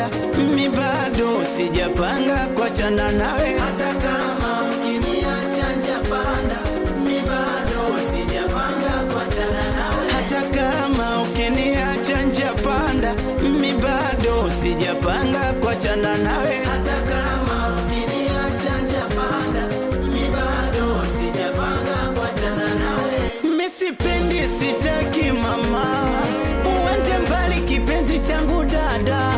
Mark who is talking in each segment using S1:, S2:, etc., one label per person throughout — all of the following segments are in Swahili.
S1: panda, mi bado sijapanga kuachana nawe.
S2: Hata kama ukiniacha njia panda, mi bado sijapanga kuachana nawe.
S1: Hata kama ukiniacha njia panda, mi bado sijapanga kuachana nawe.
S2: Hata kama ukiniacha njia panda, mi bado sijapanga kuachana nawe.
S1: Mi sipendi, sitaki mama uende mbali kipenzi changu dada.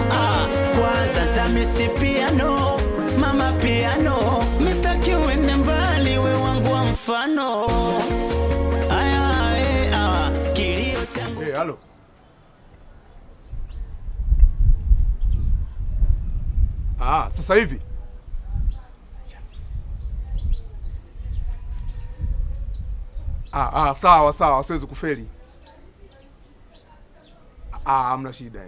S1: Kwanza tamisi piano, mama piano, mistaki uende mbali, we wangu wa mfano. Aya, kilio changu.
S3: Hey, halo. Sasa hivi. Yes. Sawa, siwezi kufeli. Hamna shida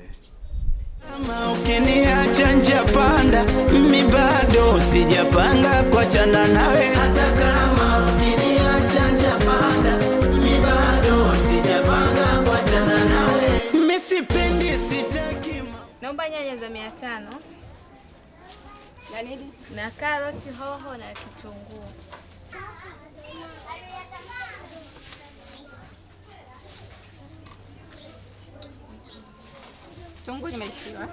S1: Kama ukiniacha njia panda, mi bado sijapanga kuachana nawe.
S2: Hata kama ukiniacha njia panda, mi bado sijapanga kuachana nawe.
S1: Mi sipendi, sitaki
S4: Naomba nyanya za 500.
S5: Na nini?
S4: Na karoti, hoho na kitunguu.
S5: Kitunguu nimeishiwa.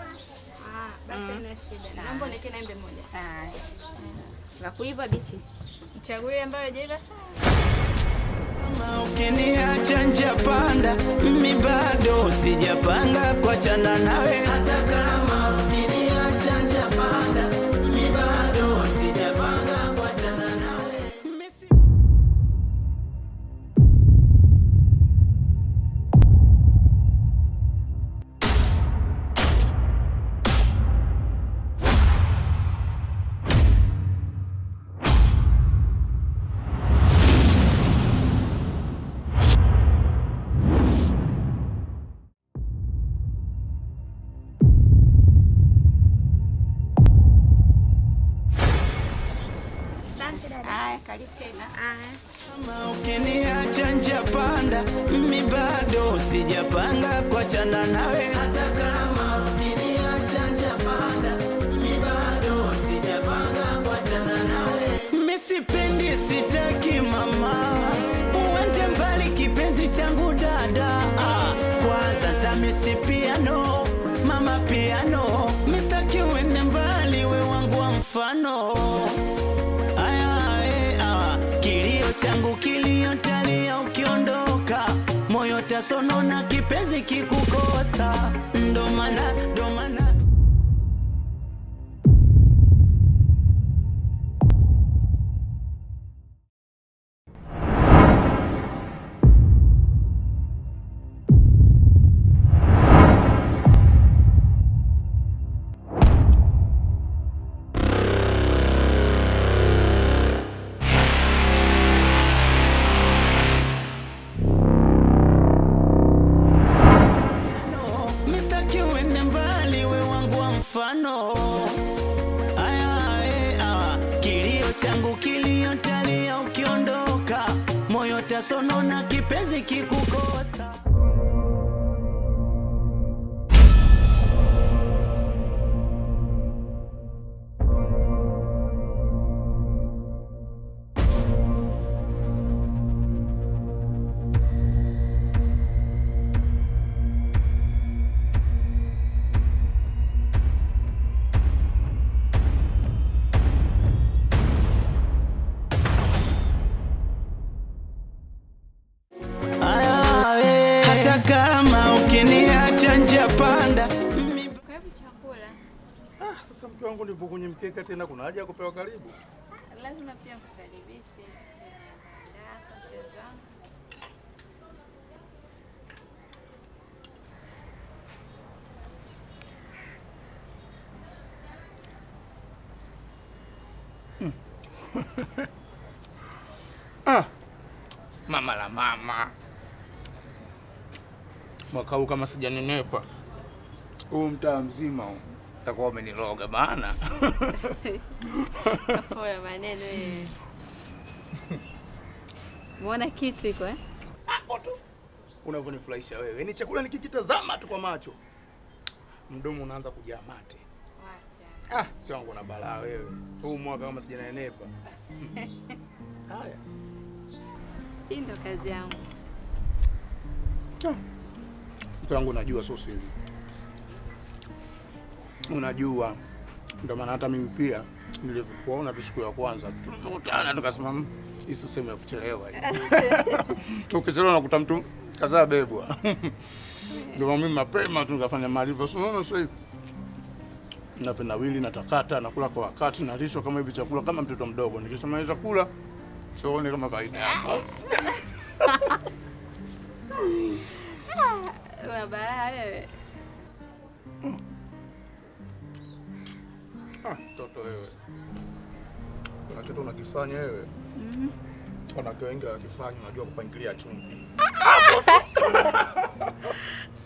S4: Basi haina shida. Naomba niweke na embe moja.
S5: La kuiva bichi.
S4: Mchagulie ambayo hajaiva sana.
S1: Kama ukiniacha njia panda, mi bado sijapanga kuachana nawe.
S2: Hata kama ukiniacha njia panda, mi bado sijapanga kuachana nawe.
S5: Karibu tena.
S1: Kama ukiniacha njia panda, mi bado sijapanga kuachana nawe.
S2: Hata kama ukiniacha njia panda, mi bado sijapanga kuachana nawe.
S1: Mi sipendi, sitaki mama uende mbali kipenzi changu dada. Kwanza tamisi piano, mama piano, mistaki uende mbali, we wangu wa mfano. Kilio changu kilio talia ukiondoka, moyo tasonona kipenzi kikukosa. Ndo maana mfano. Kilio changu kilio talia ukiondoka, moyo tasonona kipenzi kikukosa. Kama ukiniacha njia panda.
S4: Karibu chakula.
S3: Sasa mke wangu ndipo kwenye mkeka tena, kuna haja ya kupewa karibu?
S4: Lazima pia kukaribishe. Mpenzi wangu.
S3: Mama la mama. Mwaka huu kama sijanenepa, huu mtaa mzima huu utakuwa umeniroga bana.
S4: Kafora maneno wewe. Muona kitu iko
S3: Hapo tu. Unavyonifurahisha wewe. Ni chakula nikikitazama tu kwa macho, mdomo unaanza kujaa mate. Mke wangu na balaa wewe. Huu mwaka kama sijanenepa. Haya.
S4: Hii ndo kazi yangu.
S3: Mke wangu najua sio siri. Unajua. Ndio maana hata mimi pia nilipokuona tu siku ya kwanza tukakutana tukasema hii sio sehemu ya kuchelewa hii. Ukichelewa unakuta mtu kazaa bebwa. Ndio mimi mapema tu nikafanya malipo. Sio sio. Napenda wili natakata nakula kwa wakati nalishwa kama hivi chakula kama mtoto mdogo. Nikishamaliza kula sione kama kawaida yako.
S4: Wewe balaa wewe.
S3: Toto wewe. Kuna kitu unakifanya wewe. Wanawake wengi wakifanya unajua kupangilia chumvi.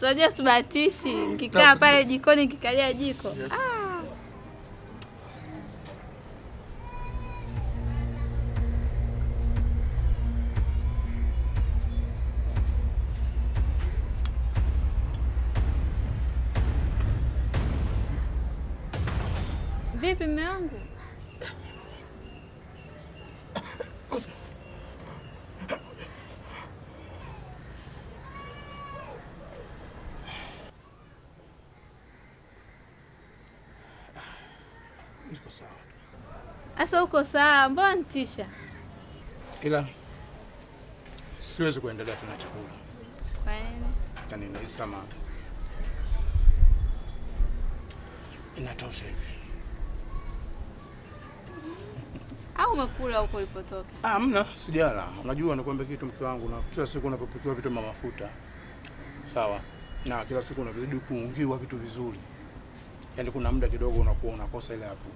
S4: Sio subatishi. Nikikaa pale jikoni nikikalia jiko.
S3: Yes.
S4: Vipi mume wangu?
S3: Niko sawa.
S4: Asa uko sawa, mbona nitisha?
S3: Ila siwezi kuendelea tena chakula.
S4: Kwa nini?
S3: Yaani nahisi kama inatosha hivi.
S4: Au umekula huko ulipotoka?
S3: Hamna, sijala. Unajua nakwambia kitu mke wangu na kila siku unapopikiwa vitu vya mafuta. Sawa. Na kila siku unabidi kuungiwa vitu vizuri. Yaani kuna muda kidogo unakuwa unakosa ile hapo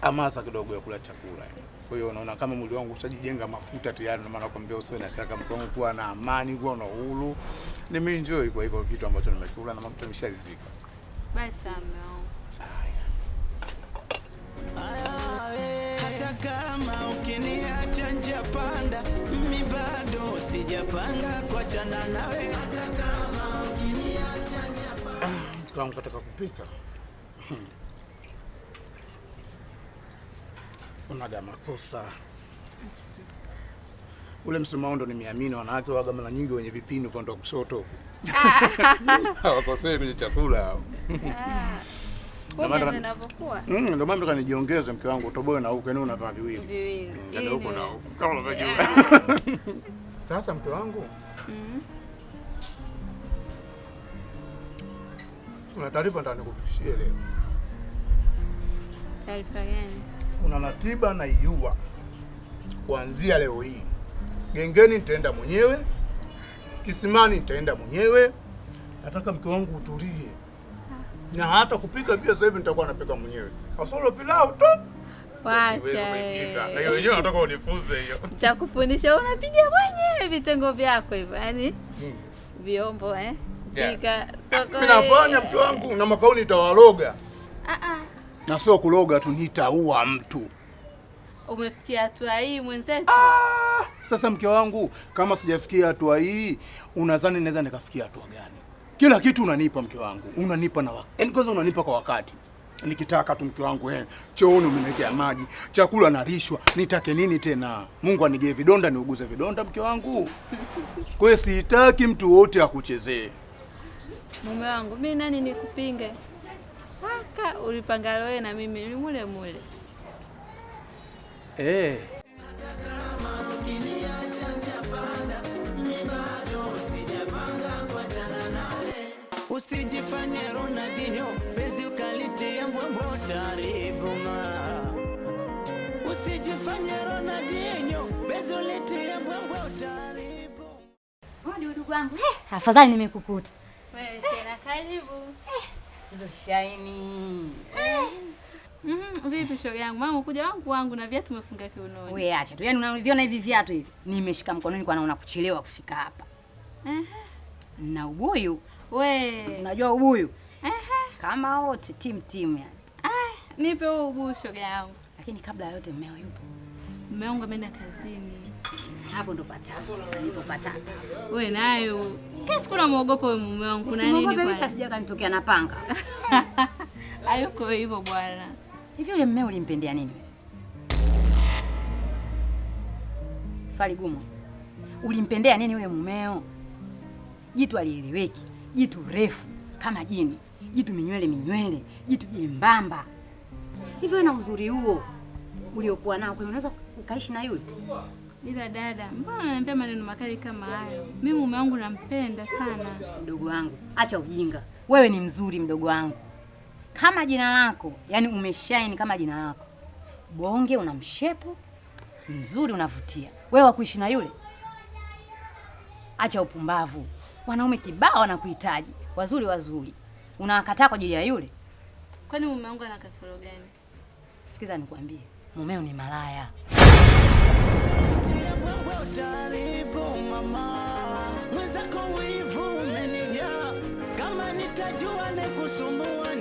S3: hamasa kidogo ya kula chakula. Kwa hiyo unaona kama mwili wangu ushajijenga mafuta tayari, na maana nakwambia usiwe na shaka mke wangu, kuwa na amani, kuwa na uhuru. Nimeenjoy kwa hivyo kitu ambacho nimekula na mafuta nimeshazika.
S4: Basi mume wangu.
S1: Hata kama ukiniacha njia panda, mimi bado sijapanga kuachana nawe. Hata kama ukiniacha njia panda.
S3: Kama unataka kupika. Unaga makosa. Ule msimamo ndo nimeamini wanawake waga mara nyingi wenye vipini upande wa kushoto. Hawakosei kwenye chakula hao.
S4: Kumbe ndo ninavyokuwa.
S3: Ndio mambo kanijiongeze mke wangu utoboe na huko, yani unavaa viwili.
S4: Viwili.
S3: Ndio huko na huko. Kama unajua. Sasa mke wangu. Una taarifa ndani kufikishie leo.
S4: Taarifa gani?
S3: Una ratiba na iua. Kuanzia leo hii. Gengeni nitaenda mwenyewe. Kisimani nitaenda mwenyewe. Nataka mke wangu utulie. Na hata kupika pia sasa hivi nitakuwa napika mwenyewe. Kasoro pilau tu.
S4: Wacha.
S3: Na hiyo wenyewe nataka unifunze hiyo.
S4: Nitakufundisha unapiga mwenyewe vitengo vyako hivyo. Yaani vyombo pika soko.
S3: Mimi nafanya mke wangu na makaoni nitawaloga. Na sio kuloga tu, nitaua mtu.
S4: Umefikia hatua hii mwenzetu?
S3: Sasa mke wangu, kama sijafikia hatua hii, unadhani naweza nikafikia hatua gani? Kila kitu unanipa mke wangu, unanipa na wakati. Yaani kwanza unanipa kwa wakati. Nikitaka tu mke wangu chooni umeniwekea maji, chakula nalishwa, nitake nini tena? Mungu anigee vidonda niuguze vidonda mke wangu. Kwa hiyo sitaki mtu wote akuchezee.
S4: Mume wangu, mimi nani nikupinge? Haka ulipanga wewe na mimi ni mule mule.
S1: Usijifanye Ronaldinho, pezi ukalitia mbwembwe utaribuma. Usijifanye Ronaldinho, pezi ulitia mbwembwe utaribu.
S6: Hodi ndugu wangu. Afadhali nimekukuta.
S4: Wewe tena karibu.
S6: Hizo shaini.
S4: Vipi shoga yangu? Mama kuja wangu na viatu umefunga kiunoni.
S6: Wewe acha tu. Yaani unaviona hivi viatu hivi. Nimeshika mkononi kwa naona kuchelewa kufika hapa. Na ubuyu. Unajua ubuyu? Kama wote team yani.
S4: Nipe huo ubuyu shoga yangu.
S6: Lakini kabla ya yote mmeo yupo.
S4: Mume wangu ameenda kazini.
S6: Hapo ndo pataka. Ndipo pataka.
S4: Wewe nayo. Kesi kuna muogopa wewe mume wangu na nini
S6: kwa? Sija kanitokea na panga.
S4: Hayuko hivyo bwana.
S6: Hivi yule mmeo ulimpendea nini? Swali gumu. Ulimpendea nini yule mumeo? Jitu alieleweki, jitu refu kama jini, jitu minywele, jitu jembamba. Hivyo na uzuri huo uliokuwa nao, kwa unaweza ukaishi na yule?
S4: Ila dada, mbona unaniambia maneno makali kama hayo? Mimi mume wangu nampenda sana.
S6: Mdogo wangu, acha ujinga. Wewe ni mzuri mdogo wangu. Kama jina lako, yani umeshine kama jina lako. Bonge, una mshepo mzuri, unavutia. Wewe wakuishi na yule? Acha upumbavu. Wanaume kibao wanakuhitaji, wazuri. Unawakataa kwa ajili ya yule?
S4: Kwani mume wangu ana kasoro gani?
S6: Sikiza nikwambie, mumeo ni malaya.
S1: Utaribu mama, mwenzako wivu umenijaa. Kama nitajua nikusumbua